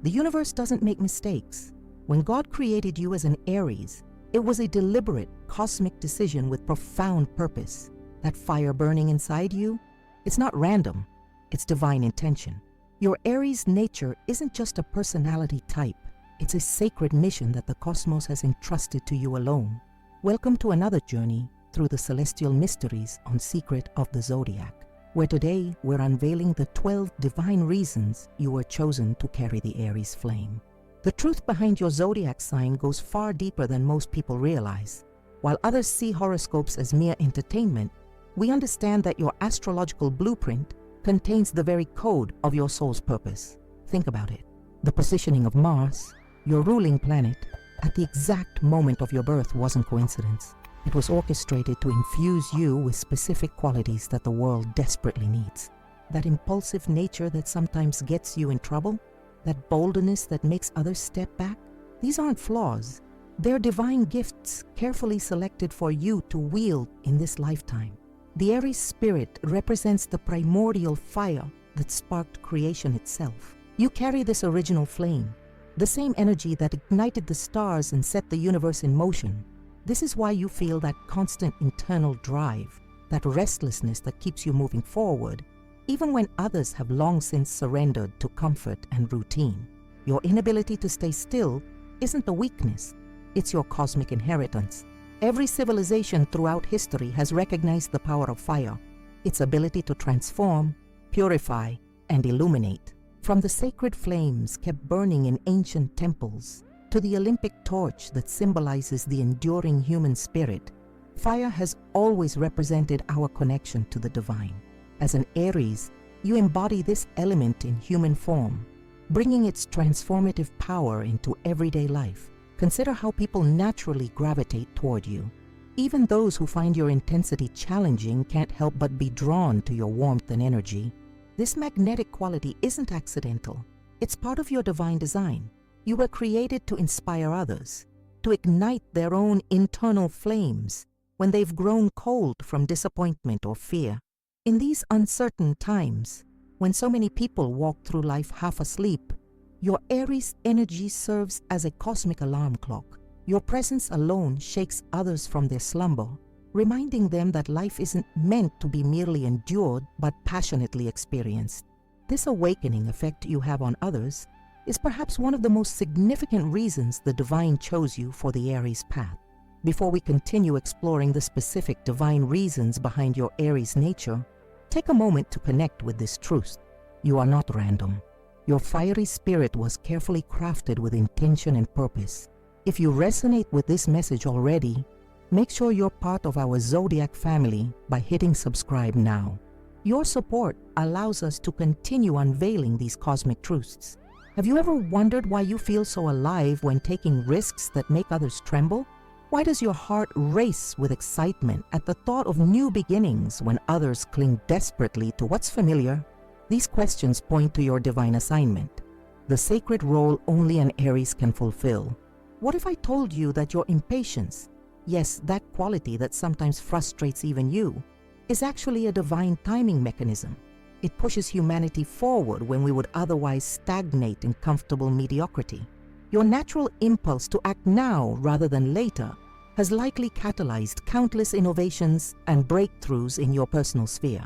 The universe doesn't make mistakes. When God created you as an Aries, it was a deliberate, cosmic decision with profound purpose. That fire burning inside you, it's not random, it's divine intention. Your Aries nature isn't just a personality type, it's a sacred mission that the cosmos has entrusted to you alone. Welcome to another journey through the celestial mysteries on Secret of the Zodiac, where today we're unveiling the 12 divine reasons you were chosen to carry the Aries flame. The truth behind your zodiac sign goes far deeper than most people realize. While others see horoscopes as mere entertainment, we understand that your astrological blueprint contains the very code of your soul's purpose. Think about it. The positioning of Mars, your ruling planet, at the exact moment of your birth wasn't coincidence. It was orchestrated to infuse you with specific qualities that the world desperately needs. That impulsive nature that sometimes gets you in trouble, that boldness that makes others step back, these aren't flaws. They're divine gifts carefully selected for you to wield in this lifetime. The Aries spirit represents the primordial fire that sparked creation itself. You carry this original flame, the same energy that ignited the stars and set the universe in motion. This is why you feel that constant internal drive, that restlessness that keeps you moving forward, even when others have long since surrendered to comfort and routine. Your inability to stay still isn't a weakness, it's your cosmic inheritance. Every civilization throughout history has recognized the power of fire, its ability to transform, purify, and illuminate. From the sacred flames kept burning in ancient temples to the Olympic torch that symbolizes the enduring human spirit, fire has always represented our connection to the divine. As an Aries, you embody this element in human form, bringing its transformative power into everyday life. Consider how people naturally gravitate toward you. Even those who find your intensity challenging can't help but be drawn to your warmth and energy. This magnetic quality isn't accidental. It's part of your divine design. You were created to inspire others, to ignite their own internal flames when they've grown cold from disappointment or fear. In these uncertain times, when so many people walk through life half asleep, your Aries energy serves as a cosmic alarm clock. Your presence alone shakes others from their slumber, reminding them that life isn't meant to be merely endured but passionately experienced. This awakening effect you have on others is perhaps one of the most significant reasons the divine chose you for the Aries path. Before we continue exploring the specific divine reasons behind your Aries nature, take a moment to connect with this truth. You are not random. Your fiery spirit was carefully crafted with intention and purpose. If you resonate with this message already, make sure you're part of our Zodiac family by hitting subscribe now. Your support allows us to continue unveiling these cosmic truths. Have you ever wondered why you feel so alive when taking risks that make others tremble? Why does your heart race with excitement at the thought of new beginnings when others cling desperately to what's familiar? These questions point to your divine assignment, the sacred role only an Aries can fulfill. What if I told you that your impatience, yes, that quality that sometimes frustrates even you, is actually a divine timing mechanism? It pushes humanity forward when we would otherwise stagnate in comfortable mediocrity. Your natural impulse to act now rather than later has likely catalyzed countless innovations and breakthroughs in your personal sphere.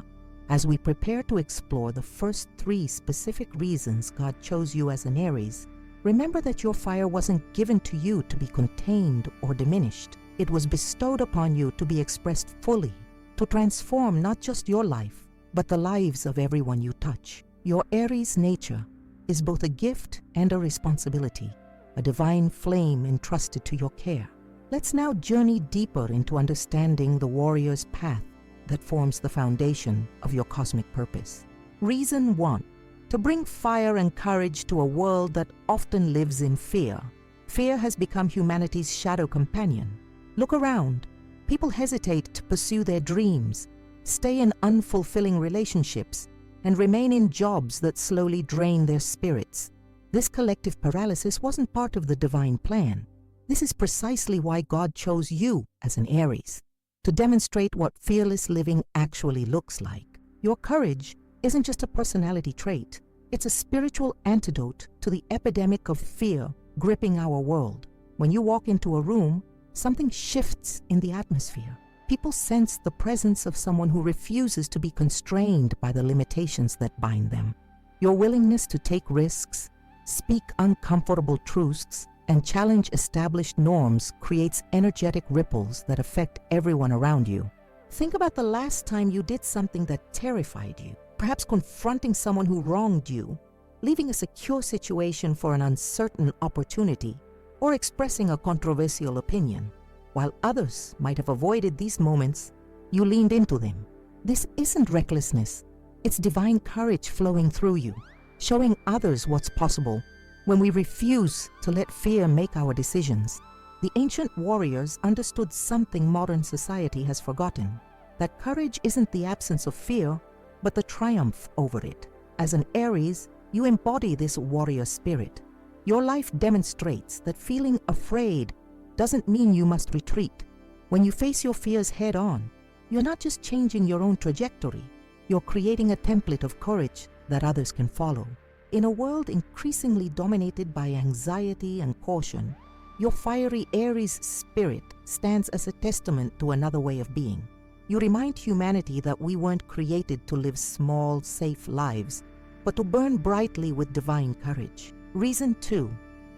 As we prepare to explore the first 3 specific reasons God chose you as an Aries, remember that your fire wasn't given to you to be contained or diminished. It was bestowed upon you to be expressed fully, to transform not just your life, but the lives of everyone you touch. Your Aries nature is both a gift and a responsibility, a divine flame entrusted to your care. Let's now journey deeper into understanding the warrior's path that forms the foundation of your cosmic purpose. Reason 1. To bring fire and courage to a world that often lives in fear. Fear has become humanity's shadow companion. Look around. People hesitate to pursue their dreams, stay in unfulfilling relationships, and remain in jobs that slowly drain their spirits. This collective paralysis wasn't part of the divine plan. This is precisely why God chose you as an Aries, to demonstrate what fearless living actually looks like. Your courage isn't just a personality trait, It's a spiritual antidote to the epidemic of fear gripping our world. When you walk into a room, something shifts in the atmosphere. People sense the presence of someone who refuses to be constrained by the limitations that bind them. Your willingness to take risks, speak uncomfortable truths, and challenge established norms creates energetic ripples that affect everyone around you. Think about the last time you did something that terrified you, perhaps confronting someone who wronged you, leaving a secure situation for an uncertain opportunity, or expressing a controversial opinion. While others might have avoided these moments, you leaned into them. This isn't recklessness. It's divine courage flowing through you, showing others what's possible when we refuse to let fear make our decisions. The ancient warriors understood something modern society has forgotten, that courage isn't the absence of fear, but the triumph over it. As an Aries, you embody this warrior spirit. Your life demonstrates that feeling afraid doesn't mean you must retreat. When you face your fears head on, you're not just changing your own trajectory, you're creating a template of courage that others can follow. In a world increasingly dominated by anxiety and caution, your fiery Aries spirit stands as a testament to another way of being. You remind humanity that we weren't created to live small, safe lives, but to burn brightly with divine courage. Reason 2,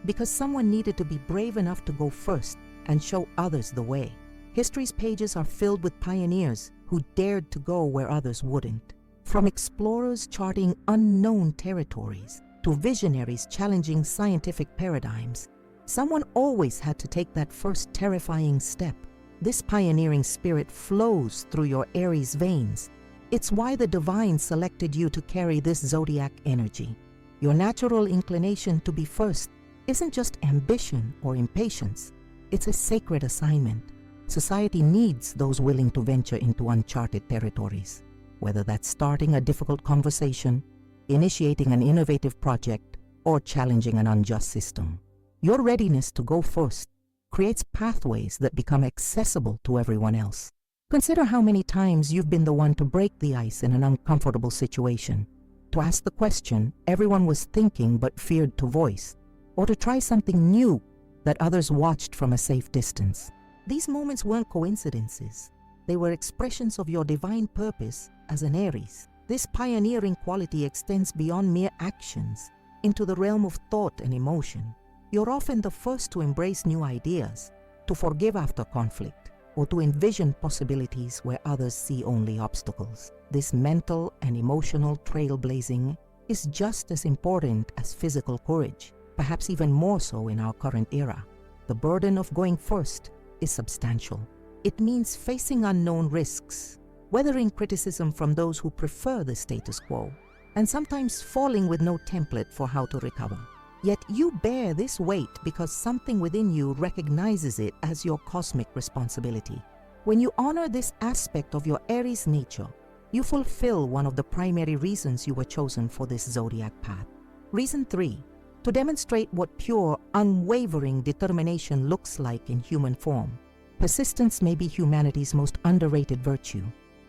because someone needed to be brave enough to go first and show others the way. History's pages are filled with pioneers who dared to go where others wouldn't. From explorers charting unknown territories to visionaries challenging scientific paradigms, someone always had to take that first terrifying step. This pioneering spirit flows through your Aries veins. It's why the divine selected you to carry this zodiac energy. Your natural inclination to be first isn't just ambition or impatience. It's a sacred assignment. Society needs those willing to venture into uncharted territories, whether that's starting a difficult conversation, initiating an innovative project, or challenging an unjust system. Your readiness to go first creates pathways that become accessible to everyone else. Consider how many times you've been the one to break the ice in an uncomfortable situation, to ask the question everyone was thinking but feared to voice, or to try something new that others watched from a safe distance. These moments weren't coincidences. They were expressions of your divine purpose as an Aries. This pioneering quality extends beyond mere actions into the realm of thought and emotion. You're often the first to embrace new ideas, to forgive after conflict, or to envision possibilities where others see only obstacles. This mental and emotional trailblazing is just as important as physical courage, perhaps even more so in our current era. The burden of going first is substantial. It means facing unknown risks, weathering criticism from those who prefer the status quo, and sometimes falling with no template for how to recover. Yet you bear this weight because something within you recognizes it as your cosmic responsibility. When you honor this aspect of your Aries nature, you fulfill one of the primary reasons you were chosen for this zodiac path. Reason 3, to demonstrate what pure, unwavering determination looks like in human form. Persistence may be humanity's most underrated virtue.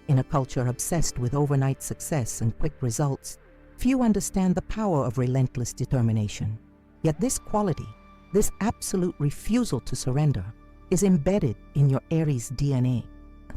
In a culture obsessed with overnight success and quick results, few understand the power of relentless determination. Yet this quality, this absolute refusal to surrender, is embedded in your Aries DNA.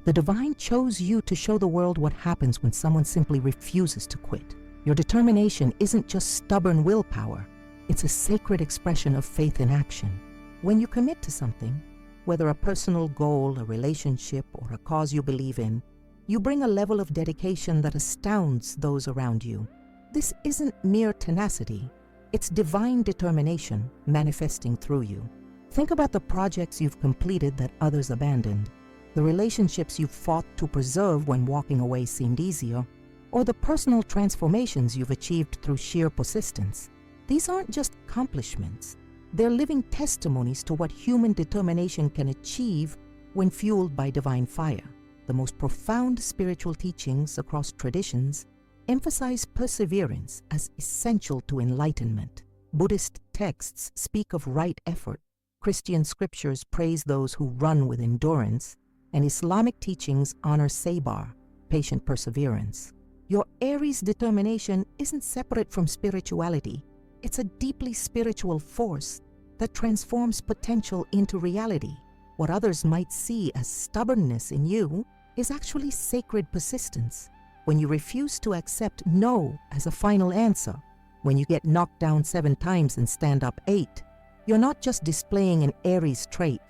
The divine chose you to show the world what happens when someone simply refuses to quit. Your determination isn't just stubborn willpower, it's a sacred expression of faith in action. When you commit to something, whether a personal goal, a relationship, or a cause you believe in, you bring a level of dedication that astounds those around you. This isn't mere tenacity, it's divine determination manifesting through you. Think about the projects you've completed that others abandoned, the relationships you've fought to preserve when walking away seemed easier, or the personal transformations you've achieved through sheer persistence. These aren't just accomplishments, they're living testimonies to what human determination can achieve when fueled by divine fire. The most profound spiritual teachings across traditions emphasize perseverance as essential to enlightenment. Buddhist texts speak of right effort, Christian scriptures praise those who run with endurance, and Islamic teachings honor sabar, patient perseverance. Your Aries determination isn't separate from spirituality. It's a deeply spiritual force that transforms potential into reality. What others might see as stubbornness in you is actually sacred persistence. When you refuse to accept no as a final answer, when you get knocked down 7 times and stand up 8, you're not just displaying an Aries trait,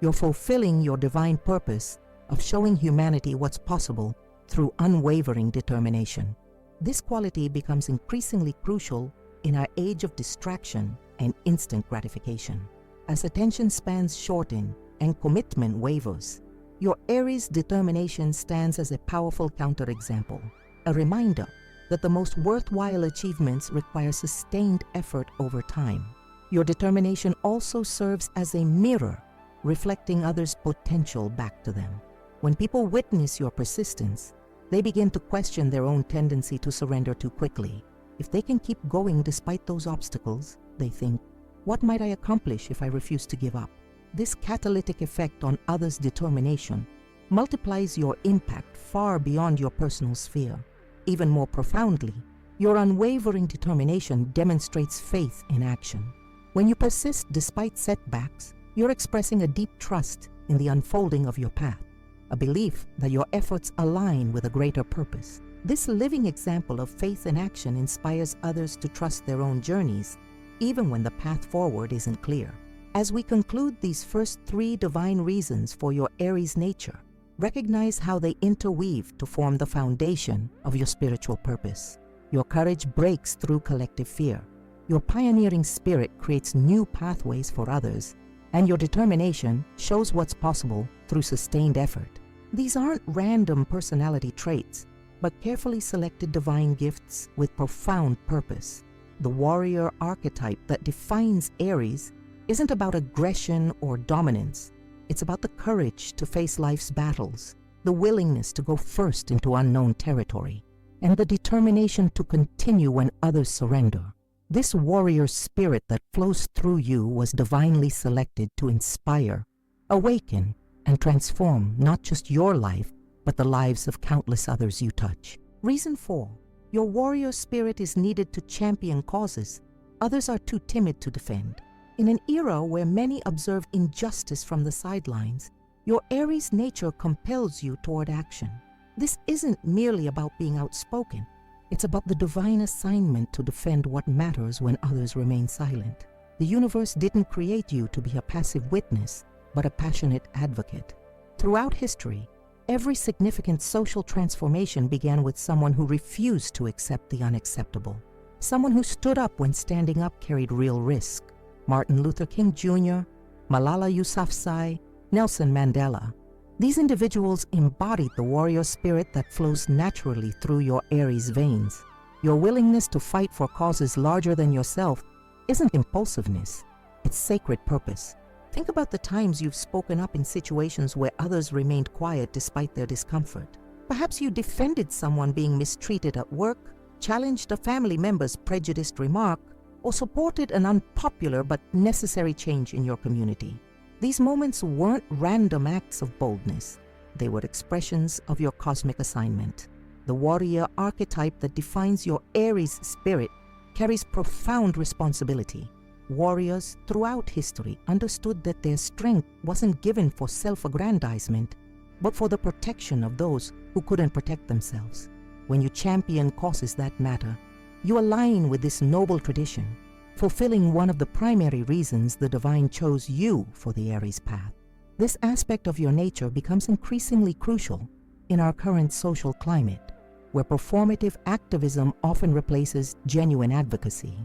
you're fulfilling your divine purpose of showing humanity what's possible through unwavering determination. This quality becomes increasingly crucial in our age of distraction and instant gratification. As attention spans shorten and commitment wavers, your Aries determination stands as a powerful counterexample, a reminder that the most worthwhile achievements require sustained effort over time. Your determination also serves as a mirror, reflecting others' potential back to them. When people witness your persistence, they begin to question their own tendency to surrender too quickly. If they can keep going despite those obstacles, they think, what might I accomplish if I refuse to give up? This catalytic effect on others' determination multiplies your impact far beyond your personal sphere. Even more profoundly, your unwavering determination demonstrates faith in action. When you persist despite setbacks, you're expressing a deep trust in the unfolding of your path, a belief that your efforts align with a greater purpose. This living example of faith in action inspires others to trust their own journeys, even when the path forward isn't clear. As we conclude these first 3 divine reasons for your Aries nature, recognize how they interweave to form the foundation of your spiritual purpose. Your courage breaks through collective fear. Your pioneering spirit creates new pathways for others, and your determination shows what's possible through sustained effort. These aren't random personality traits, but carefully selected divine gifts with profound purpose. The warrior archetype that defines Aries isn't about aggression or dominance. It's about the courage to face life's battles, the willingness to go first into unknown territory, and the determination to continue when others surrender. This warrior spirit that flows through you was divinely selected to inspire, awaken, and transform not just your life, but the lives of countless others you touch. Reason 4. Your warrior spirit is needed to champion causes others are too timid to defend. In an era where many observe injustice from the sidelines, your Aries nature compels you toward action. This isn't merely about being outspoken. It's about the divine assignment to defend what matters when others remain silent. The universe didn't create you to be a passive witness, but a passionate advocate. Throughout history, every significant social transformation began with someone who refused to accept the unacceptable. Someone who stood up when standing up carried real risk. Martin Luther King Jr., Malala Yousafzai, Nelson Mandela. These individuals embodied the warrior spirit that flows naturally through your Aries veins. Your willingness to fight for causes larger than yourself isn't impulsiveness, it's sacred purpose. Think about the times you've spoken up in situations where others remained quiet despite their discomfort. Perhaps you defended someone being mistreated at work, challenged a family member's prejudiced remark, or supported an unpopular but necessary change in your community. These moments weren't random acts of boldness. They were expressions of your cosmic assignment. The warrior archetype that defines your Aries spirit carries profound responsibility. Warriors throughout history understood that their strength wasn't given for self-aggrandizement, but for the protection of those who couldn't protect themselves. When you champion causes that matter, you align with this noble tradition, fulfilling one of the primary reasons the divine chose you for the Aries path. This aspect of your nature becomes increasingly crucial in our current social climate, where performative activism often replaces genuine advocacy.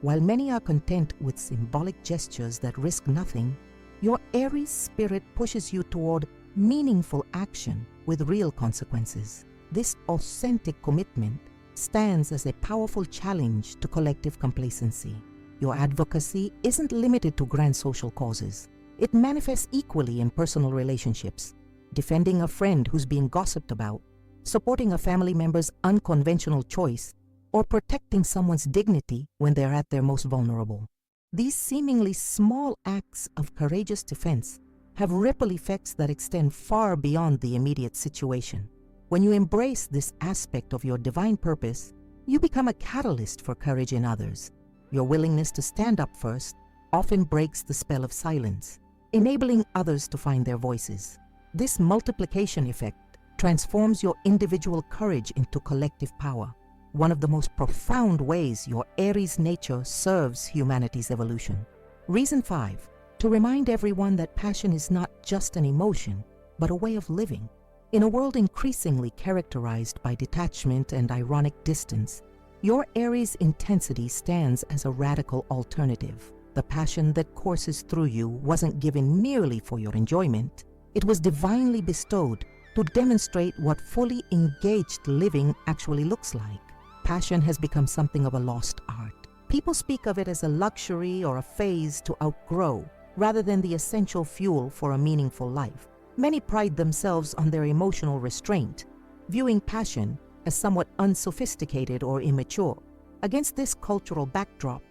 While many are content with symbolic gestures that risk nothing, your Aries spirit pushes you toward meaningful action with real consequences. This authentic commitment stands as a powerful challenge to collective complacency. Your advocacy isn't limited to grand social causes. It manifests equally in personal relationships, defending a friend who's being gossiped about, supporting a family member's unconventional choice, or protecting someone's dignity when they're at their most vulnerable. These seemingly small acts of courageous defense have ripple effects that extend far beyond the immediate situation. When you embrace this aspect of your divine purpose, you become a catalyst for courage in others. Your willingness to stand up first often breaks the spell of silence, enabling others to find their voices. This multiplication effect transforms your individual courage into collective power, one of the most profound ways your Aries nature serves humanity's evolution. Reason 5. To remind everyone that passion is not just an emotion, but a way of living. In a world increasingly characterized by detachment and ironic distance, your Aries intensity stands as a radical alternative. The passion that courses through you wasn't given merely for your enjoyment. It was divinely bestowed to demonstrate what fully engaged living actually looks like. Passion has become something of a lost art. People speak of it as a luxury or a phase to outgrow, rather than the essential fuel for a meaningful life. Many pride themselves on their emotional restraint, viewing passion as somewhat unsophisticated or immature. Against this cultural backdrop,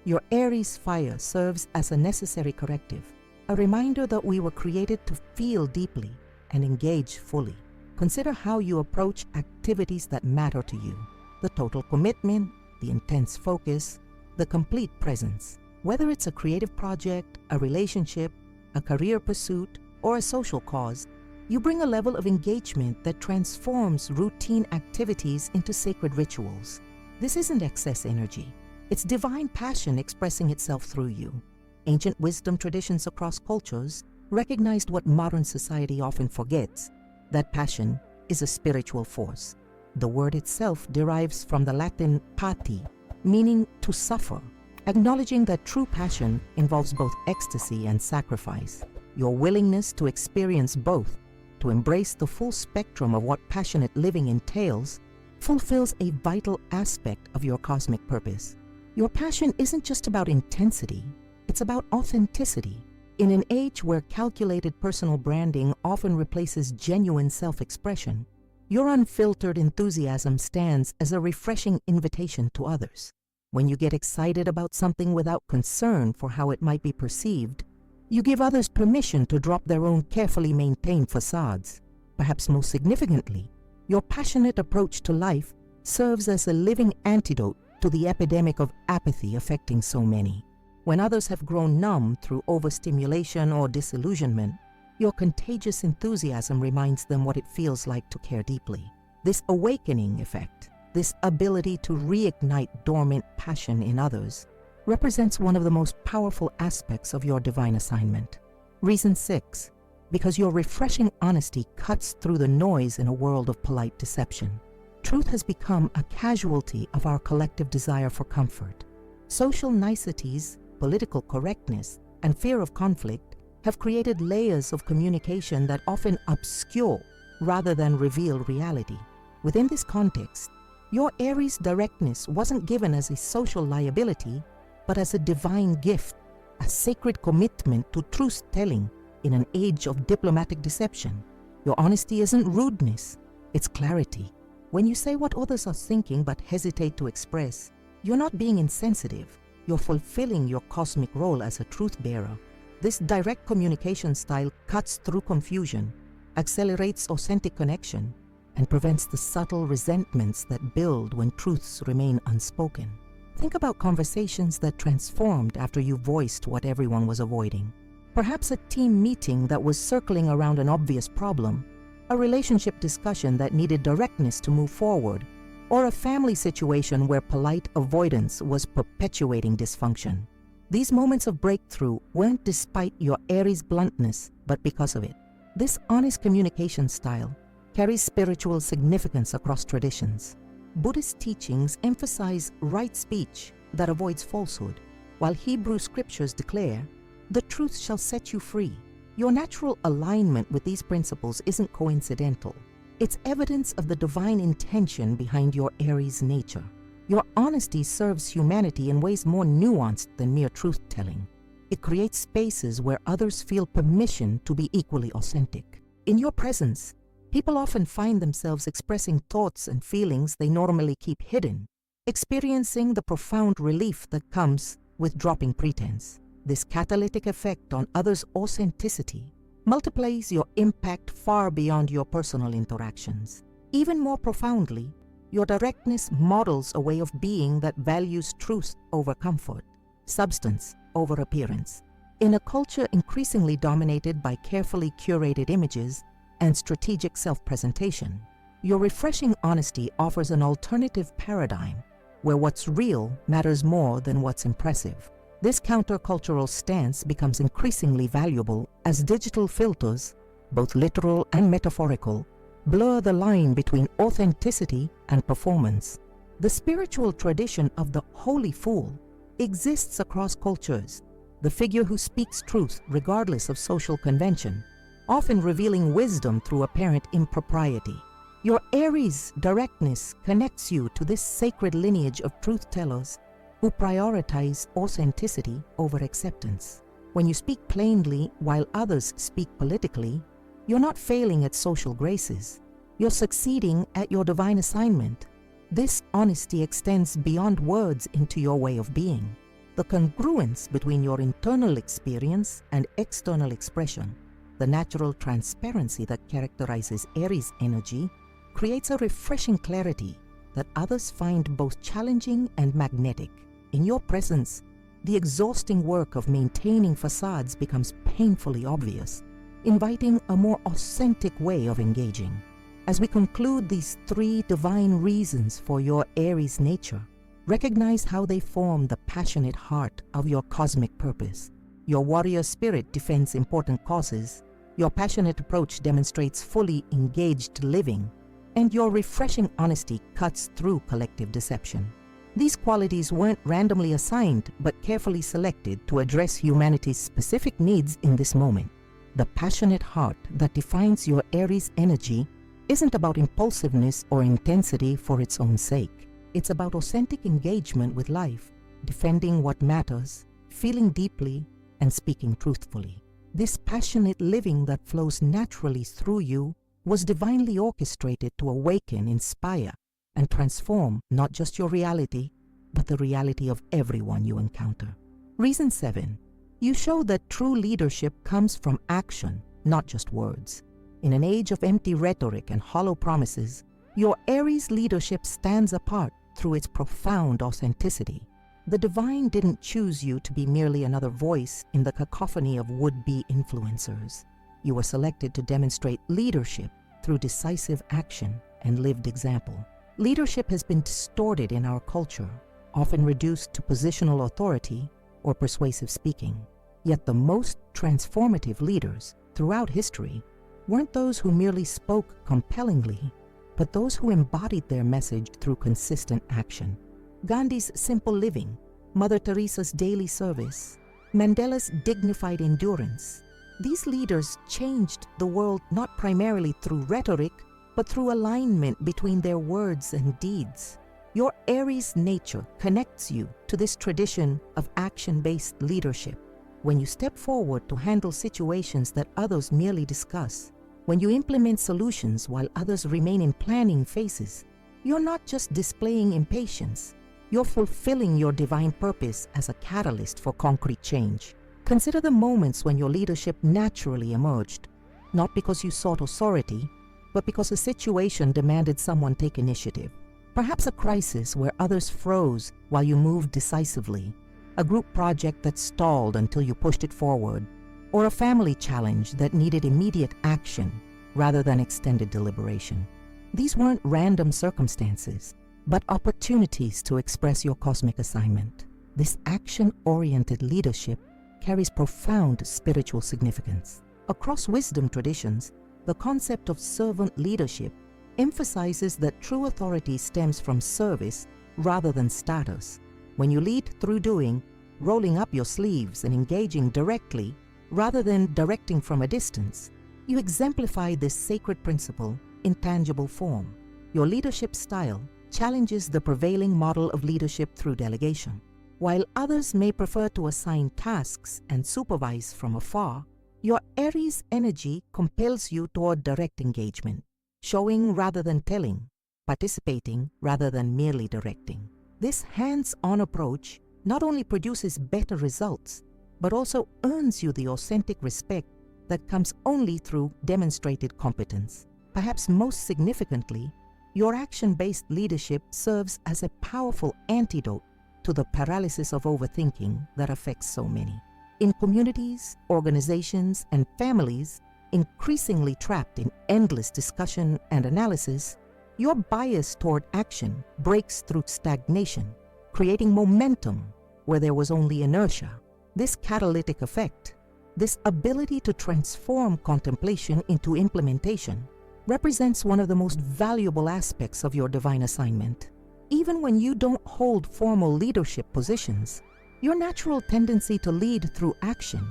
your Aries fire serves as a necessary corrective, a reminder that we were created to feel deeply and engage fully. Consider how you approach activities that matter to you. The total commitment, the intense focus, the complete presence. Whether it's a creative project, a relationship, a career pursuit, or a social cause, you bring a level of engagement that transforms routine activities into sacred rituals. This isn't excess energy. It's divine passion expressing itself through you. Ancient wisdom traditions across cultures recognized what modern society often forgets, that passion is a spiritual force. The word itself derives from the Latin pati, meaning to suffer, acknowledging that true passion involves both ecstasy and sacrifice. Your willingness to experience both, to embrace the full spectrum of what passionate living entails, fulfills a vital aspect of your cosmic purpose. Your passion isn't just about intensity, it's about authenticity. In an age where calculated personal branding often replaces genuine self-expression, your unfiltered enthusiasm stands as a refreshing invitation to others. When you get excited about something without concern for how it might be perceived, you give others permission to drop their own carefully maintained facades. Perhaps most significantly, your passionate approach to life serves as a living antidote to the epidemic of apathy affecting so many. When others have grown numb through overstimulation or disillusionment, your contagious enthusiasm reminds them what it feels like to care deeply. This awakening effect, this ability to reignite dormant passion in others, represents one of the most powerful aspects of your divine assignment. Reason 6. Because your refreshing honesty cuts through the noise in a world of polite deception. Truth has become a casualty of our collective desire for comfort. Social niceties, political correctness, and fear of conflict have created layers of communication that often obscure rather than reveal reality. Within this context, your Aries directness wasn't given as a social liability, but as a divine gift, a sacred commitment to truth-telling in an age of diplomatic deception. Your honesty isn't rudeness, it's clarity. When you say what others are thinking but hesitate to express, you're not being insensitive, you're fulfilling your cosmic role as a truth-bearer. This direct communication style cuts through confusion, accelerates authentic connection, and prevents the subtle resentments that build when truths remain unspoken. Think about conversations that transformed after you voiced what everyone was avoiding. Perhaps a team meeting that was circling around an obvious problem, a relationship discussion that needed directness to move forward, or a family situation where polite avoidance was perpetuating dysfunction. These moments of breakthrough weren't despite your Aries bluntness, but because of it. This honest communication style carries spiritual significance across traditions. Buddhist teachings emphasize right speech that avoids falsehood, while Hebrew scriptures declare, "The truth shall set you free." Your natural alignment with these principles isn't coincidental. It's evidence of the divine intention behind your Aries nature. Your honesty serves humanity in ways more nuanced than mere truth-telling. It creates spaces where others feel permission to be equally authentic. In your presence, people often find themselves expressing thoughts and feelings they normally keep hidden, experiencing the profound relief that comes with dropping pretense. This catalytic effect on others' authenticity multiplies your impact far beyond your personal interactions. Even more profoundly, your directness models a way of being that values truth over comfort, substance over appearance. In a culture increasingly dominated by carefully curated images and strategic self-presentation, your refreshing honesty offers an alternative paradigm where what's real matters more than what's impressive. This countercultural stance becomes increasingly valuable as digital filters, both literal and metaphorical, blur the line between authenticity and performance. The spiritual tradition of the holy fool exists across cultures, the figure who speaks truth regardless of social convention, often revealing wisdom through apparent impropriety. Your Aries directness connects you to this sacred lineage of truth-tellers who prioritize authenticity over acceptance. When you speak plainly while others speak politically, you're not failing at social graces. You're succeeding at your divine assignment. This honesty extends beyond words into your way of being. The congruence between your internal experience and external expression, the natural transparency that characterizes Aries energy, creates a refreshing clarity that others find both challenging and magnetic. In your presence, the exhausting work of maintaining facades becomes painfully obvious, inviting a more authentic way of engaging. As we conclude these 3 divine reasons for your Aries nature, recognize how they form the passionate heart of your cosmic purpose. Your warrior spirit defends important causes, your passionate approach demonstrates fully engaged living, and your refreshing honesty cuts through collective deception. These qualities weren't randomly assigned but carefully selected to address humanity's specific needs in this moment. The passionate heart that defines your Aries energy isn't about impulsiveness or intensity for its own sake. It's about authentic engagement with life, defending what matters, feeling deeply, and speaking truthfully. This passionate living that flows naturally through you was divinely orchestrated to awaken, inspire, and transform not just your reality, but the reality of everyone you encounter. Reason 7. You show that true leadership comes from action, not just words. In an age of empty rhetoric and hollow promises, your Aries leadership stands apart through its profound authenticity. The divine didn't choose you to be merely another voice in the cacophony of would-be influencers. You were selected to demonstrate leadership through decisive action and lived example. Leadership has been distorted in our culture, often reduced to positional authority or persuasive speaking. Yet the most transformative leaders throughout history weren't those who merely spoke compellingly, but those who embodied their message through consistent action. Gandhi's simple living, Mother Teresa's daily service, Mandela's dignified endurance. These leaders changed the world not primarily through rhetoric, but through alignment between their words and deeds. Your Aries nature connects you to this tradition of action-based leadership. When you step forward to handle situations that others merely discuss, when you implement solutions while others remain in planning phases, you're not just displaying impatience, you're fulfilling your divine purpose as a catalyst for concrete change. Consider the moments when your leadership naturally emerged, not because you sought authority, but because a situation demanded someone take initiative. Perhaps a crisis where others froze while you moved decisively, a group project that stalled until you pushed it forward, or a family challenge that needed immediate action rather than extended deliberation. These weren't random circumstances, but opportunities to express your cosmic assignment. This action-oriented leadership carries profound spiritual significance. Across wisdom traditions, the concept of servant leadership emphasizes that true authority stems from service rather than status. When you lead through doing, rolling up your sleeves and engaging directly rather than directing from a distance, you exemplify this sacred principle in tangible form. Your leadership style challenges the prevailing model of leadership through delegation. While others may prefer to assign tasks and supervise from afar, your Aries energy compels you toward direct engagement, showing rather than telling, participating rather than merely directing. This hands-on approach not only produces better results, but also earns you the authentic respect that comes only through demonstrated competence. Perhaps most significantly, Your action-based leadership serves as a powerful antidote to the paralysis of overthinking that affects so many. In communities, organizations, and families increasingly trapped in endless discussion and analysis, your bias toward action breaks through stagnation, creating momentum where there was only inertia. This catalytic effect, this ability to transform contemplation into implementation, represents one of the most valuable aspects of your divine assignment. Even when you don't hold formal leadership positions, your natural tendency to lead through action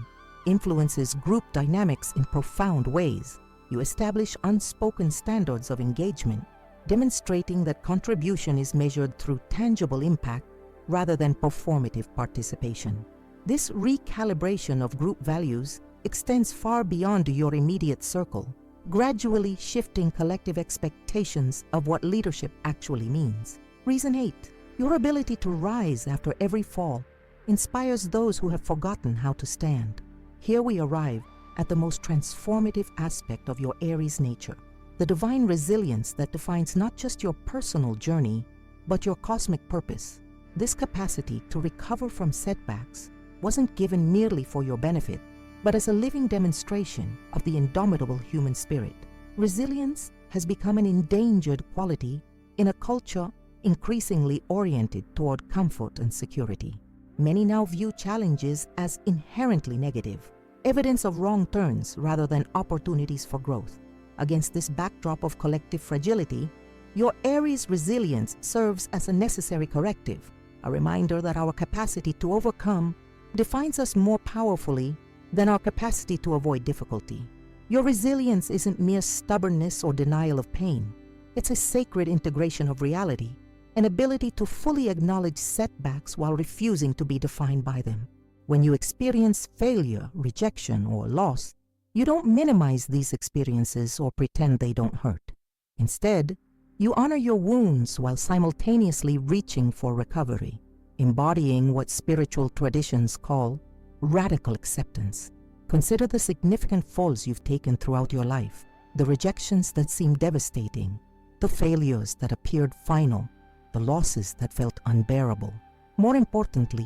influences group dynamics in profound ways. You establish unspoken standards of engagement, demonstrating that contribution is measured through tangible impact rather than performative participation. This recalibration of group values extends far beyond your immediate circle, gradually shifting collective expectations of what leadership actually means. Reason 8. Your ability to rise after every fall inspires those who have forgotten how to stand. Here we arrive at the most transformative aspect of your Aries nature, the divine resilience that defines not just your personal journey, but your cosmic purpose. This capacity to recover from setbacks wasn't given merely for your benefit, but as a living demonstration of the indomitable human spirit. Resilience has become an endangered quality in a culture increasingly oriented toward comfort and security. Many now view challenges as inherently negative, evidence of wrong turns rather than opportunities for growth. Against this backdrop of collective fragility, your Aries resilience serves as a necessary corrective, a reminder that our capacity to overcome defines us more powerfully than our capacity to avoid difficulty. Your resilience isn't mere stubbornness or denial of pain. It's a sacred integration of reality, an ability to fully acknowledge setbacks while refusing to be defined by them. When you experience failure, rejection, or loss, you don't minimize these experiences or pretend they don't hurt. Instead, you honor your wounds while simultaneously reaching for recovery, embodying what spiritual traditions call radical acceptance. Consider the significant falls you've taken throughout your life, the rejections that seemed devastating, the failures that appeared final, the losses that felt unbearable. More importantly,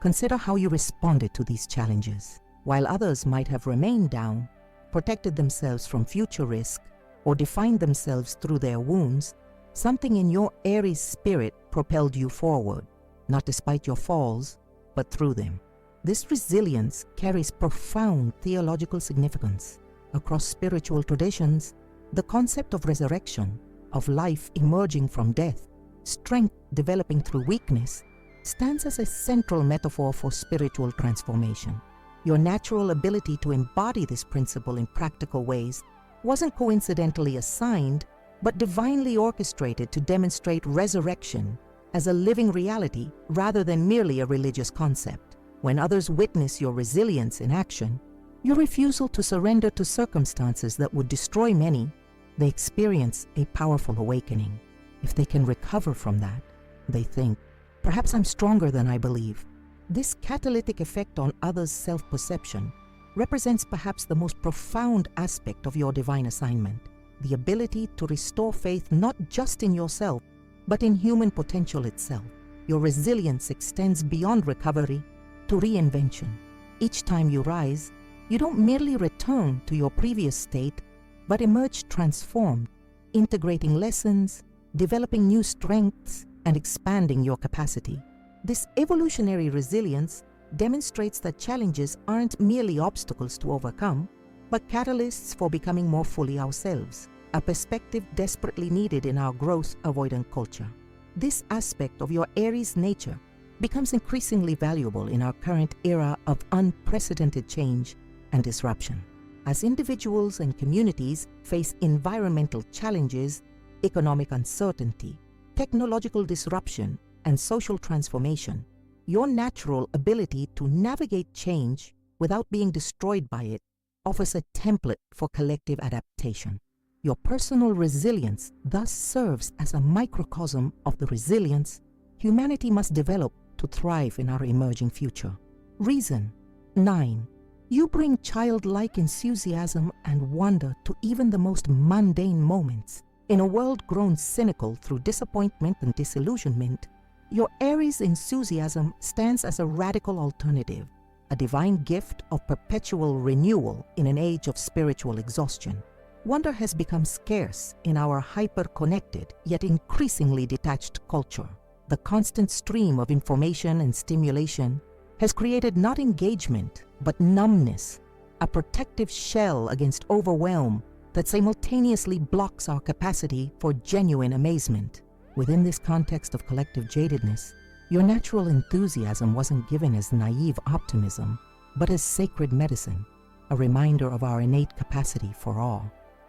consider how you responded to these challenges. While others might have remained down, protected themselves from future risk, or defined themselves through their wounds, something in your Aries spirit propelled you forward, not despite your falls, but through them. This resilience carries profound theological significance. Across spiritual traditions, the concept of resurrection, of life emerging from death, strength developing through weakness, stands as a central metaphor for spiritual transformation. Your natural ability to embody this principle in practical ways wasn't coincidentally assigned, but divinely orchestrated to demonstrate resurrection as a living reality rather than merely a religious concept. When others witness your resilience in action, your refusal to surrender to circumstances that would destroy many, they experience a powerful awakening. If they can recover from that, they think, perhaps I'm stronger than I believe. This catalytic effect on others' self-perception represents perhaps the most profound aspect of your divine assignment, the ability to restore faith not just in yourself, but in human potential itself. Your resilience extends beyond recovery to reinvention. Each time you rise, you don't merely return to your previous state, but emerge transformed, integrating lessons, developing new strengths, and expanding your capacity. This evolutionary resilience demonstrates that challenges aren't merely obstacles to overcome, but catalysts for becoming more fully ourselves, a perspective desperately needed in our growth-avoidant culture. This aspect of your Aries nature becomes increasingly valuable in our current era of unprecedented change and disruption. As individuals and communities face environmental challenges, economic uncertainty, technological disruption, and social transformation, your natural ability to navigate change without being destroyed by it offers a template for collective adaptation. Your personal resilience thus serves as a microcosm of the resilience humanity must develop to thrive in our emerging future. Reason 9. You bring childlike enthusiasm and wonder to even the most mundane moments. In a world grown cynical through disappointment and disillusionment, your Aries enthusiasm stands as a radical alternative, a divine gift of perpetual renewal in an age of spiritual exhaustion. Wonder has become scarce in our hyper-connected yet increasingly detached culture. The constant stream of information and stimulation has created not engagement, but numbness, a protective shell against overwhelm that simultaneously blocks our capacity for genuine amazement. Within this context of collective jadedness, your natural enthusiasm wasn't given as naive optimism, but as sacred medicine, a reminder of our innate capacity for awe.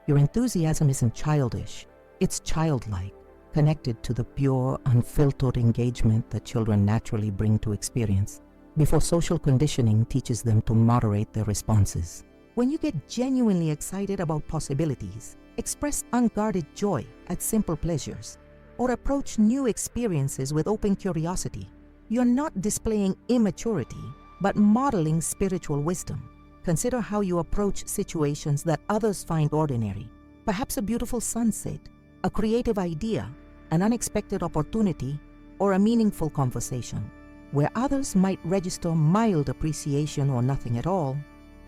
Your enthusiasm isn't childish, it's childlike, connected to the pure, unfiltered engagement that children naturally bring to experience, before social conditioning teaches them to moderate their responses. When you get genuinely excited about possibilities, express unguarded joy at simple pleasures, or approach new experiences with open curiosity, you're not displaying immaturity, but modeling spiritual wisdom. Consider how you approach situations that others find ordinary, perhaps a beautiful sunset, a creative idea, an unexpected opportunity, or a meaningful conversation. Where others might register mild appreciation or nothing at all,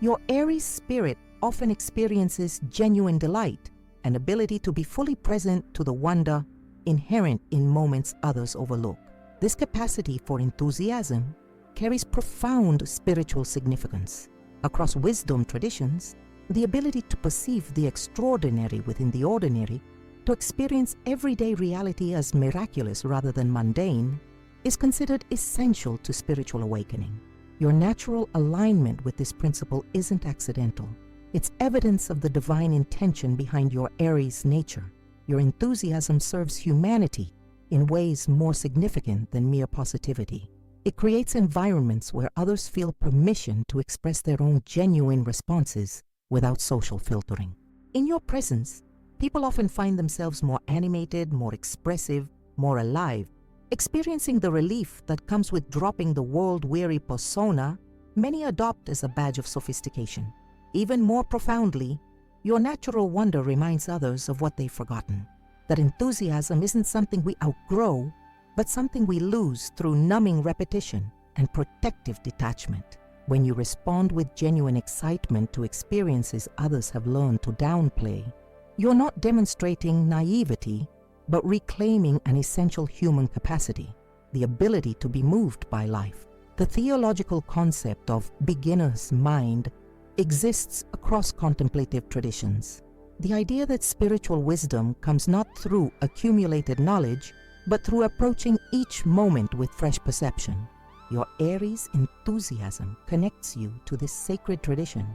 your Aries spirit often experiences genuine delight, an ability to be fully present to the wonder inherent in moments others overlook. This capacity for enthusiasm carries profound spiritual significance. Across wisdom traditions, the ability to perceive the extraordinary within the ordinary, to experience everyday reality as miraculous rather than mundane, is considered essential to spiritual awakening. Your natural alignment with this principle isn't accidental. It's evidence of the divine intention behind your Aries nature. Your enthusiasm serves humanity in ways more significant than mere positivity. It creates environments where others feel permission to express their own genuine responses without social filtering. In your presence, people often find themselves more animated, more expressive, more alive. Experiencing the relief that comes with dropping the world-weary persona, many adopt as a badge of sophistication. Even more profoundly, your natural wonder reminds others of what they've forgotten. That enthusiasm isn't something we outgrow, but something we lose through numbing repetition and protective detachment. When you respond with genuine excitement to experiences others have learned to downplay, you're not demonstrating naivety, but reclaiming an essential human capacity, the ability to be moved by life. The theological concept of beginner's mind exists across contemplative traditions. The idea that spiritual wisdom comes not through accumulated knowledge, but through approaching each moment with fresh perception. Your Aries enthusiasm connects you to this sacred tradition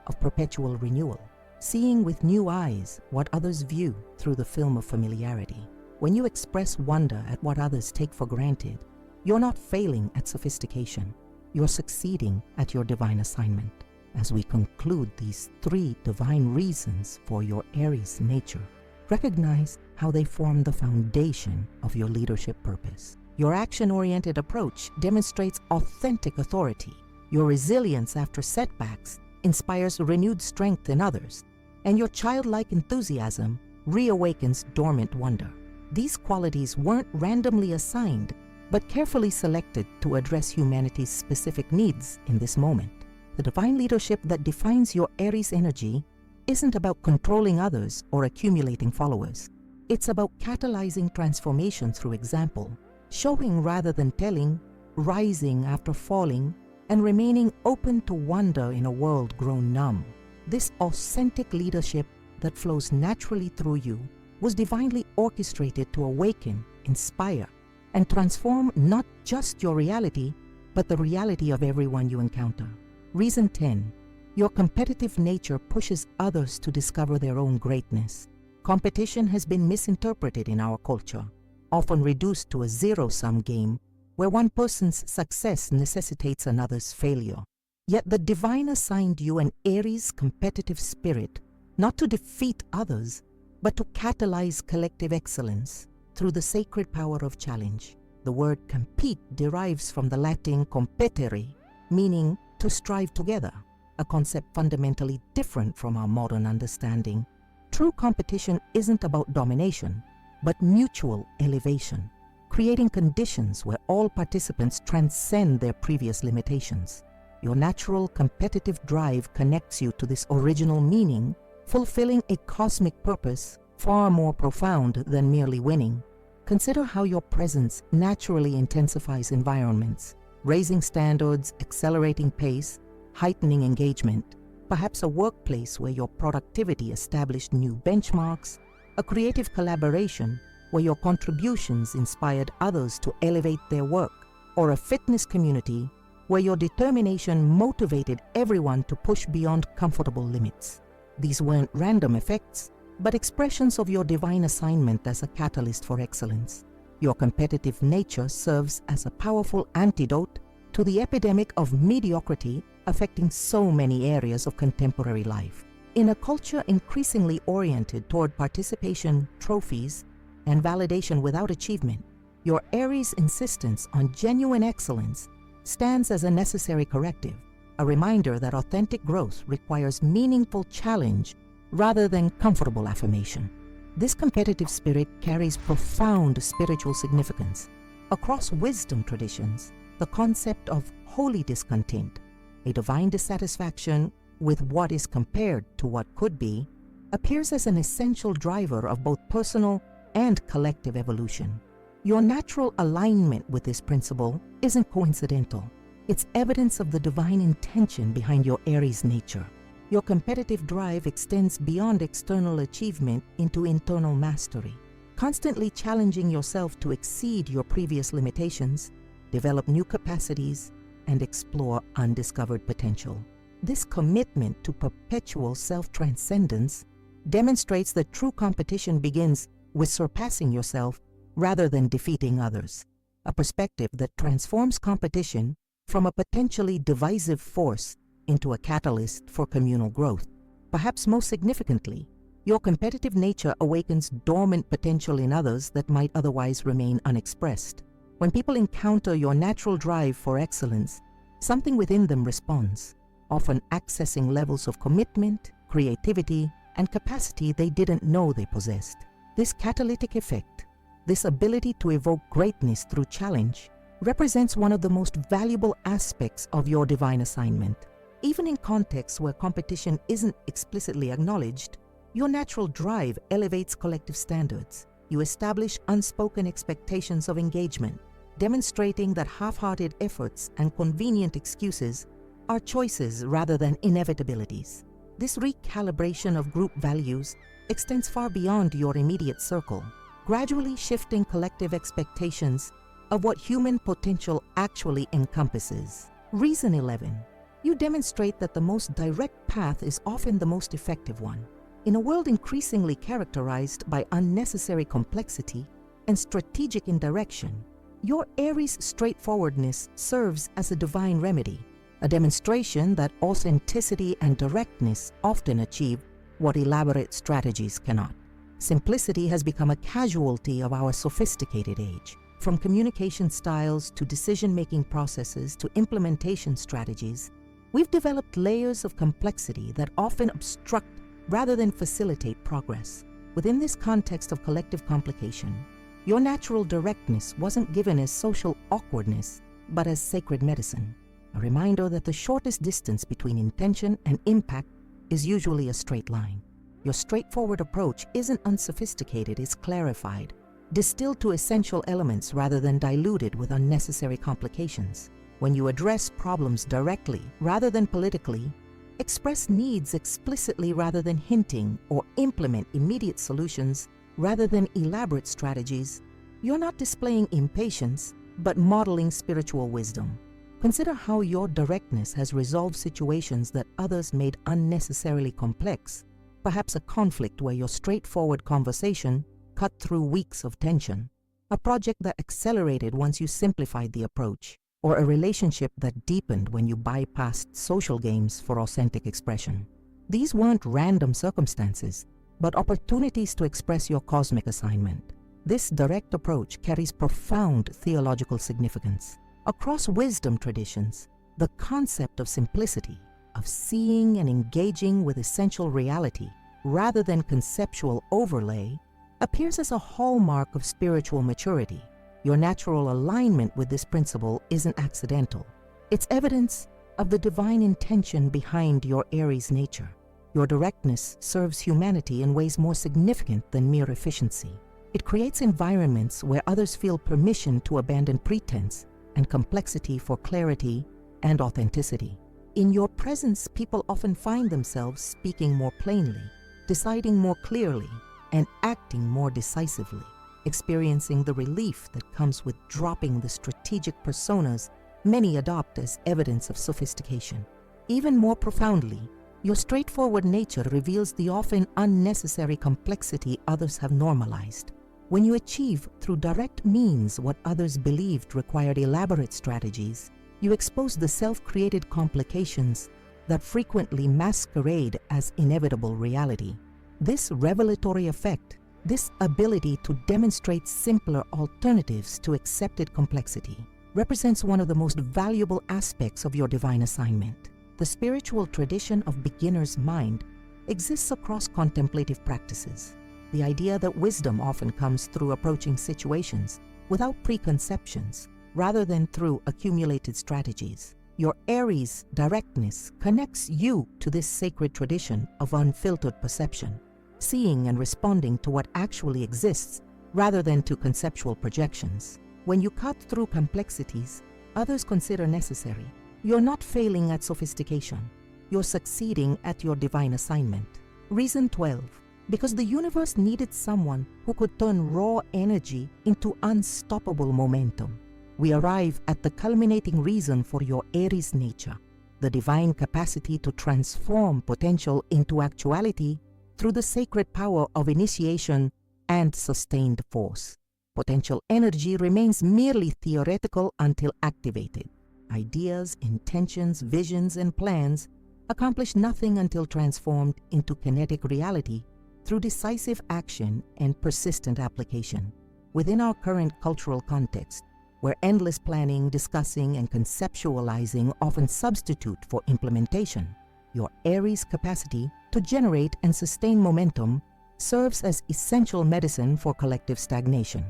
of perpetual renewal, seeing with new eyes what others view through the film of familiarity. When you express wonder at what others take for granted, you're not failing at sophistication, you're succeeding at your divine assignment. As we conclude these 3 divine reasons for your Aries nature, recognize how they form the foundation of your leadership purpose. Your action-oriented approach demonstrates authentic authority. Your resilience after setbacks inspires renewed strength in others, and your childlike enthusiasm reawakens dormant wonder. These qualities weren't randomly assigned, but carefully selected to address humanity's specific needs in this moment. The divine leadership that defines your Aries energy isn't about controlling others or accumulating followers. It's about catalyzing transformation through example, showing rather than telling, rising after falling, and remaining open to wonder in a world grown numb. This authentic leadership that flows naturally through you was divinely orchestrated to awaken, inspire, and transform not just your reality, but the reality of everyone you encounter. Reason 10. Your competitive nature pushes others to discover their own greatness. Competition has been misinterpreted in our culture, often reduced to a zero-sum game where one person's success necessitates another's failure. Yet the divine assigned you an Aries competitive spirit, not to defeat others, but to catalyze collective excellence through the sacred power of challenge. The word compete derives from the Latin competere, meaning to strive together, a concept fundamentally different from our modern understanding. True competition isn't about domination, but mutual elevation, creating conditions where all participants transcend their previous limitations. Your natural competitive drive connects you to this original meaning, fulfilling a cosmic purpose far more profound than merely winning. Consider how your presence naturally intensifies environments, raising standards, accelerating pace, heightening engagement. Perhaps a workplace where your productivity established new benchmarks, a creative collaboration where your contributions inspired others to elevate their work, or a fitness community where your determination motivated everyone to push beyond comfortable limits. These weren't random effects, but expressions of your divine assignment as a catalyst for excellence. Your competitive nature serves as a powerful antidote to the epidemic of mediocrity affecting so many areas of contemporary life. In a culture increasingly oriented toward participation, trophies, and validation without achievement, your Aries insistence on genuine excellence stands as a necessary corrective, a reminder that authentic growth requires meaningful challenge rather than comfortable affirmation. This competitive spirit carries profound spiritual significance. Across wisdom traditions, the concept of holy discontent, a divine dissatisfaction with what is compared to what could be, appears as an essential driver of both personal and collective evolution. Your natural alignment with this principle isn't coincidental. It's evidence of the divine intention behind your Aries nature. Your competitive drive extends beyond external achievement into internal mastery, constantly challenging yourself to exceed your previous limitations, develop new capacities, and explore undiscovered potential. This commitment to perpetual self-transcendence demonstrates that true competition begins with surpassing yourself rather than defeating others, a perspective that transforms competition from a potentially divisive force into a catalyst for communal growth. Perhaps most significantly, your competitive nature awakens dormant potential in others that might otherwise remain unexpressed. When people encounter your natural drive for excellence, something within them responds, often accessing levels of commitment, creativity, and capacity they didn't know they possessed. This catalytic effect, this ability to evoke greatness through challenge, represents one of the most valuable aspects of your divine assignment. Even in contexts where competition isn't explicitly acknowledged, your natural drive elevates collective standards. You establish unspoken expectations of engagement, demonstrating that half-hearted efforts and convenient excuses are choices rather than inevitabilities. This recalibration of group values extends far beyond your immediate circle, gradually shifting collective expectations of what human potential actually encompasses. Reason 11. You demonstrate that the most direct path is often the most effective one. In a world increasingly characterized by unnecessary complexity and strategic indirection, your Aries straightforwardness serves as a divine remedy, a demonstration that authenticity and directness often achieve what elaborate strategies cannot. Simplicity has become a casualty of our sophisticated age. From communication styles to decision-making processes to implementation strategies, we've developed layers of complexity that often obstruct rather than facilitate progress. Within this context of collective complication, your natural directness wasn't given as social awkwardness, but as sacred medicine, a reminder that the shortest distance between intention and impact is usually a straight line. Your straightforward approach isn't unsophisticated, it's clarified, distilled to essential elements rather than diluted with unnecessary complications. When you address problems directly rather than politically, express needs explicitly rather than hinting, or implement immediate solutions rather than elaborate strategies, you're not displaying impatience, but modeling spiritual wisdom. Consider how your directness has resolved situations that others made unnecessarily complex, perhaps a conflict where your straightforward conversation cut through weeks of tension, a project that accelerated once you simplified the approach, or a relationship that deepened when you bypassed social games for authentic expression. These weren't random circumstances, but opportunities to express your cosmic assignment. This direct approach carries profound theological significance. Across wisdom traditions, the concept of simplicity, of seeing and engaging with essential reality, rather than conceptual overlay, appears as a hallmark of spiritual maturity. Your natural alignment with this principle isn't accidental. It's evidence of the divine intention behind your Aries nature. Your directness serves humanity in ways more significant than mere efficiency. It creates environments where others feel permission to abandon pretense and complexity for clarity and authenticity. In your presence, people often find themselves speaking more plainly, deciding more clearly, and acting more decisively, experiencing the relief that comes with dropping the strategic personas many adopt as evidence of sophistication. Even more profoundly, your straightforward nature reveals the often unnecessary complexity others have normalized. When you achieve through direct means what others believed required elaborate strategies, you expose the self-created complications that frequently masquerade as inevitable reality. This revelatory effect, this ability to demonstrate simpler alternatives to accepted complexity, represents one of the most valuable aspects of your divine assignment. The spiritual tradition of beginner's mind exists across contemplative practices. The idea that wisdom often comes through approaching situations without preconceptions rather than through accumulated strategies. Your Aries directness connects you to this sacred tradition of unfiltered perception, seeing and responding to what actually exists rather than to conceptual projections. When you cut through complexities others consider necessary, you're not failing at sophistication. You're succeeding at your divine assignment. Reason 12. Because the universe needed someone who could turn raw energy into unstoppable momentum. We arrive at the culminating reason for your Aries nature, the divine capacity to transform potential into actuality through the sacred power of initiation and sustained force. Potential energy remains merely theoretical until activated. Ideas, intentions, visions, and plans accomplish nothing until transformed into kinetic reality through decisive action and persistent application. Within our current cultural context, where endless planning, discussing, and conceptualizing often substitute for implementation, your Aries capacity to generate and sustain momentum serves as essential medicine for collective stagnation.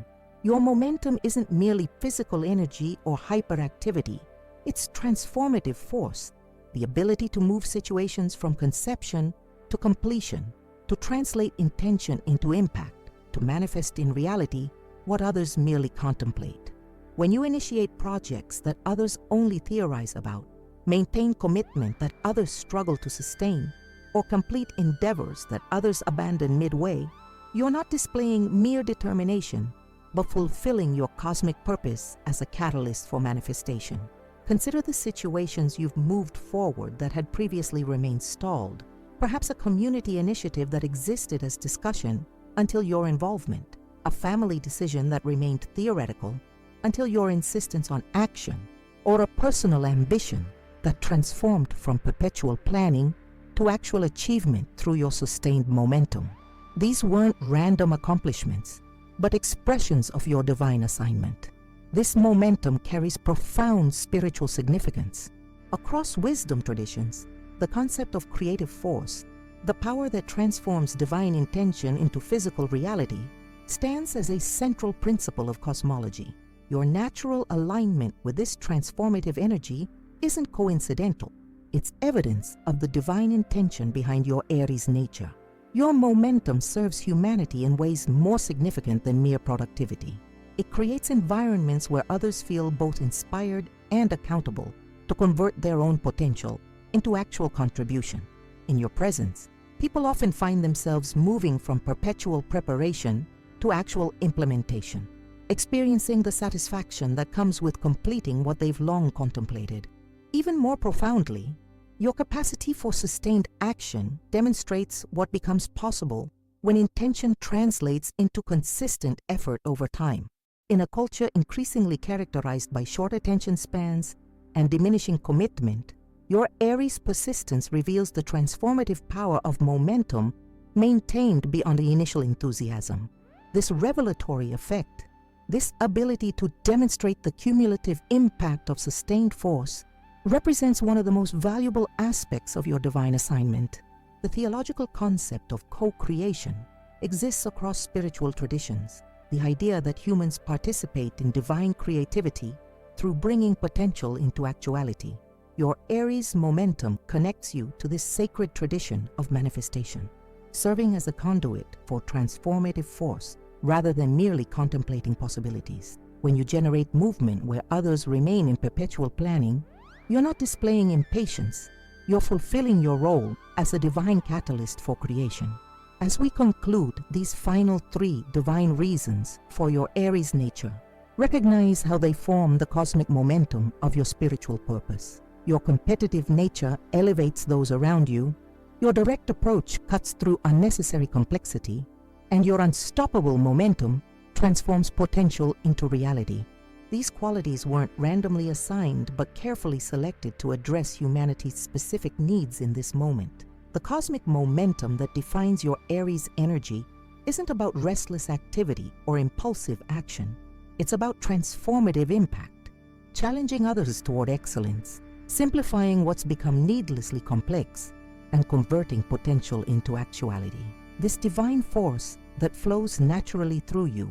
Your momentum isn't merely physical energy or hyperactivity, it's transformative force, the ability to move situations from conception to completion, to translate intention into impact, to manifest in reality what others merely contemplate. When you initiate projects that others only theorize about, maintain commitment that others struggle to sustain, or complete endeavors that others abandon midway, you're not displaying mere determination, but fulfilling your cosmic purpose as a catalyst for manifestation. Consider the situations you've moved forward that had previously remained stalled. Perhaps a community initiative that existed as discussion until your involvement, a family decision that remained theoretical until your insistence on action, or a personal ambition that transformed from perpetual planning to actual achievement through your sustained momentum. These weren't random accomplishments, but expressions of your divine assignment. This momentum carries profound spiritual significance. Across wisdom traditions, the concept of creative force, the power that transforms divine intention into physical reality, stands as a central principle of cosmology. Your natural alignment with this transformative energy isn't coincidental. It's evidence of the divine intention behind your Aries nature. Your momentum serves humanity in ways more significant than mere productivity. It creates environments where others feel both inspired and accountable to convert their own potential into actual contribution. In your presence, people often find themselves moving from perpetual preparation to actual implementation, experiencing the satisfaction that comes with completing what they've long contemplated. Even more profoundly, your capacity for sustained action demonstrates what becomes possible when intention translates into consistent effort over time. In a culture increasingly characterized by short attention spans and diminishing commitment, your Aries persistence reveals the transformative power of momentum maintained beyond the initial enthusiasm. This revelatory effect, this ability to demonstrate the cumulative impact of sustained force, represents one of the most valuable aspects of your divine assignment. The The theological concept of co-creation exists across spiritual traditions. The idea that humans participate in divine creativity through bringing potential into actuality. Your Aries momentum connects you to this sacred tradition of manifestation, serving as a conduit for transformative force rather than merely contemplating possibilities. When you generate movement where others remain in perpetual planning, you're not displaying impatience, you're fulfilling your role as a divine catalyst for creation. As we conclude these final 3 divine reasons for your Aries nature, recognize how they form the cosmic momentum of your spiritual purpose. Your competitive nature elevates those around you, your direct approach cuts through unnecessary complexity, and your unstoppable momentum transforms potential into reality. These qualities weren't randomly assigned but carefully selected to address humanity's specific needs in this moment. The cosmic momentum that defines your Aries energy isn't about restless activity or impulsive action. It's about transformative impact, challenging others toward excellence, simplifying what's become needlessly complex, and converting potential into actuality. This divine force that flows naturally through you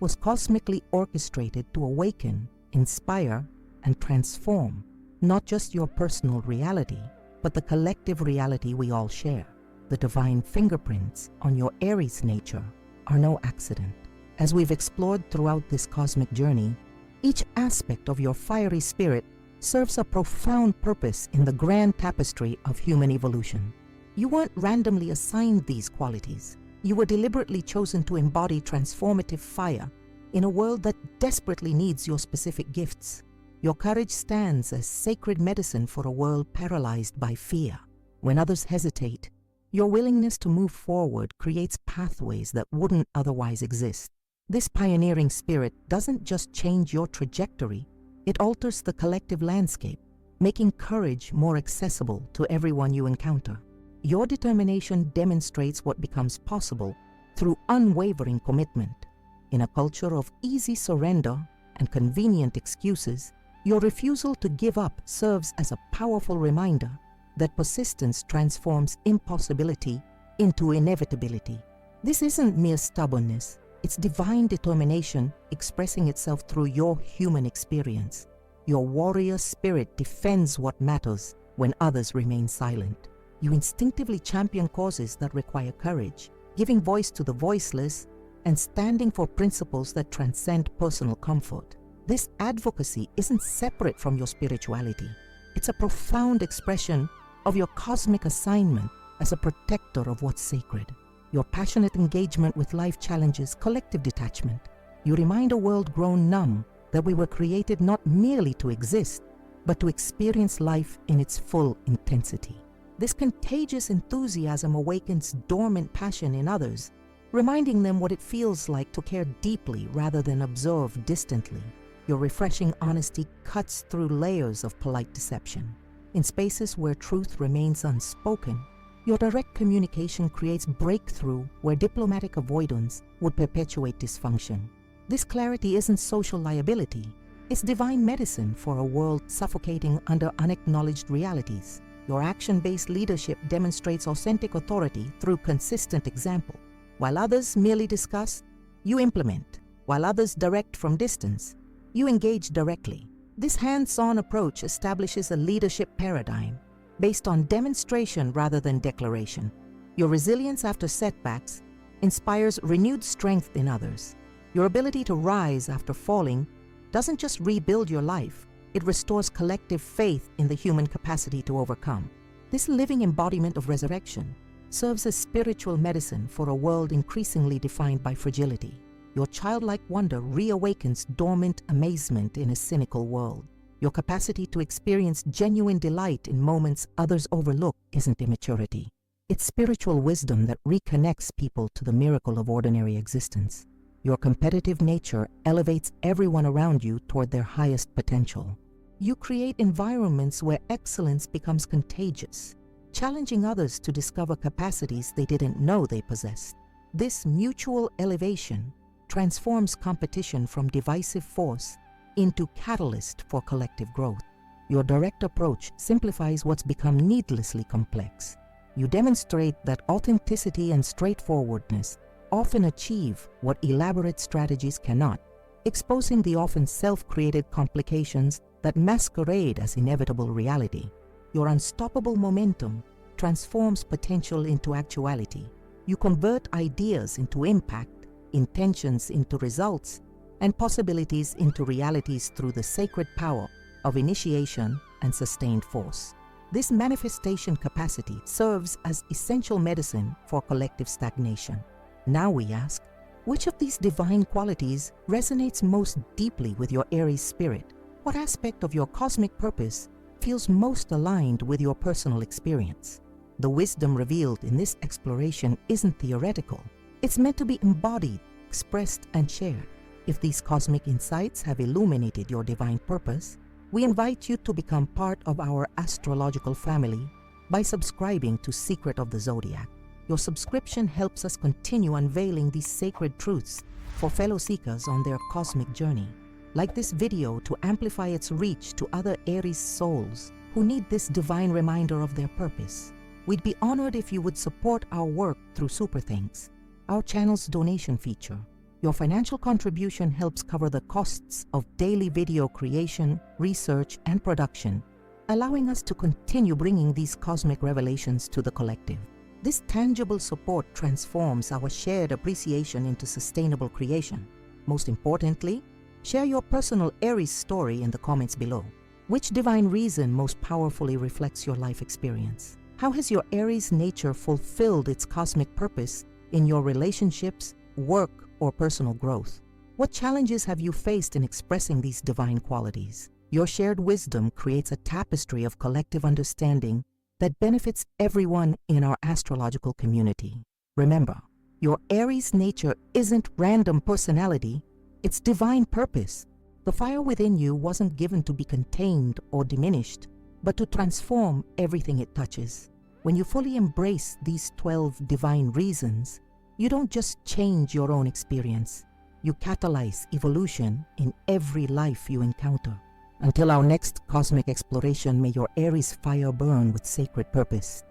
was cosmically orchestrated to awaken, inspire, and transform not just your personal reality, but the collective reality we all share. The divine fingerprints on your Aries nature are no accident. As we've explored throughout this cosmic journey, each aspect of your fiery spirit serves a profound purpose in the grand tapestry of human evolution. You weren't randomly assigned these qualities. You were deliberately chosen to embody transformative fire in a world that desperately needs your specific gifts. Your courage stands as sacred medicine for a world paralyzed by fear. When others hesitate, your willingness to move forward creates pathways that wouldn't otherwise exist. This pioneering spirit doesn't just change your trajectory, it alters the collective landscape, making courage more accessible to everyone you encounter. Your determination demonstrates what becomes possible through unwavering commitment. In a culture of easy surrender and convenient excuses, your refusal to give up serves as a powerful reminder that persistence transforms impossibility into inevitability. This isn't mere stubbornness, it's divine determination expressing itself through your human experience. Your warrior spirit defends what matters when others remain silent. You instinctively champion causes that require courage, giving voice to the voiceless and standing for principles that transcend personal comfort. This advocacy isn't separate from your spirituality. It's a profound expression of your cosmic assignment as a protector of what's sacred. Your passionate engagement with life challenges collective detachment. You remind a world grown numb that we were created not merely to exist, but to experience life in its full intensity. This contagious enthusiasm awakens dormant passion in others, reminding them what it feels like to care deeply rather than observe distantly. Your refreshing honesty cuts through layers of polite deception. In spaces where truth remains unspoken, your direct communication creates breakthrough where diplomatic avoidance would perpetuate dysfunction. This clarity isn't social liability, it's divine medicine for a world suffocating under unacknowledged realities. Your action-based leadership demonstrates authentic authority through consistent example. While others merely discuss, you implement. While others direct from distance, you engage directly. This hands-on approach establishes a leadership paradigm based on demonstration rather than declaration. Your resilience after setbacks inspires renewed strength in others. Your ability to rise after falling doesn't just rebuild your life, it restores collective faith in the human capacity to overcome. This living embodiment of resurrection serves as spiritual medicine for a world increasingly defined by fragility. Your childlike wonder reawakens dormant amazement in a cynical world. Your capacity to experience genuine delight in moments others overlook isn't immaturity. It's spiritual wisdom that reconnects people to the miracle of ordinary existence. Your competitive nature elevates everyone around you toward their highest potential. You create environments where excellence becomes contagious, challenging others to discover capacities they didn't know they possessed. This mutual elevation transforms competition from divisive force into catalyst for collective growth. Your direct approach simplifies what's become needlessly complex. You demonstrate that authenticity and straightforwardness often achieve what elaborate strategies cannot, exposing the often self-created complications that masquerade as inevitable reality. Your unstoppable momentum transforms potential into actuality. You convert ideas into impact, intentions into results, and possibilities into realities through the sacred power of initiation and sustained force. This manifestation capacity serves as essential medicine for collective stagnation. Now we ask, which of these divine qualities resonates most deeply with your Aries spirit? What aspect of your cosmic purpose feels most aligned with your personal experience? The wisdom revealed in this exploration isn't theoretical. It's meant to be embodied, expressed, and shared. If these cosmic insights have illuminated your divine purpose, we invite you to become part of our astrological family by subscribing to Secret of the Zodiac. Your subscription helps us continue unveiling these sacred truths for fellow seekers on their cosmic journey. Like this video to amplify its reach to other Aries souls who need this divine reminder of their purpose. We'd be honored if you would support our work through Super Thanks, our channel's donation feature. Your financial contribution helps cover the costs of daily video creation, research, and production, allowing us to continue bringing these cosmic revelations to the collective. This tangible support transforms our shared appreciation into sustainable creation. Most importantly, share your personal Aries story in the comments below. Which divine reason most powerfully reflects your life experience? How has your Aries nature fulfilled its cosmic purpose in your relationships, work, or personal growth? What challenges have you faced in expressing these divine qualities? Your shared wisdom creates a tapestry of collective understanding that benefits everyone in our astrological community. Remember, your Aries nature isn't random personality, it's divine purpose. The fire within you wasn't given to be contained or diminished, but to transform everything it touches. When you fully embrace these 12 divine reasons, you don't just change your own experience, you catalyze evolution in every life you encounter. Until our next cosmic exploration, may your Aries fire burn with sacred purpose.